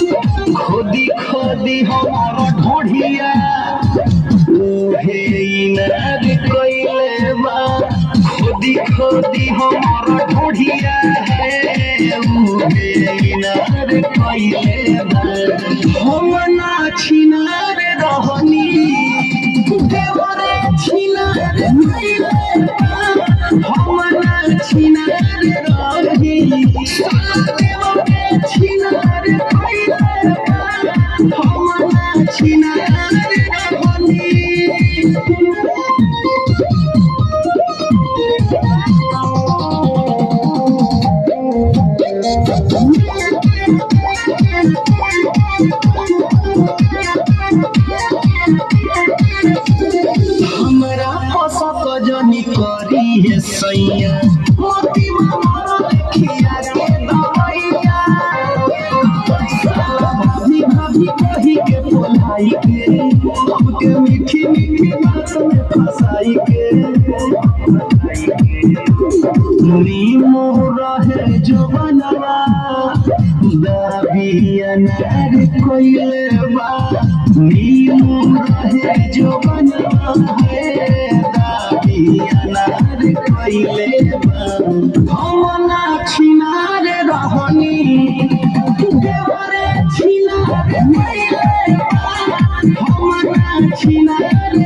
खोदी खोदी हमर ढोढ़िया उहे इनार कइले बा खोदी खोदी हमर ढोढ़िया है उहे इनार कइले बा हम ना छिनार रहनी देवरे छिनार कइले बा हम ना छिनार रहनी देवरे छिनार कइले बा हम ना छिनार रहनी हमरा पसक जनी करी है सैया मोती मामा देखिया के दवैया भाभी भाभी कही के बोलाई के हमके मीठी मीठी बात में फसाई के नीमो रहे जो बनवा दाबिया नार कोइले बा नीमो रहे जो बनवा है दाबिया नार कोइले बा हम ना छिनार रहनी देवरे छिनार कइले बा हम ना छिनार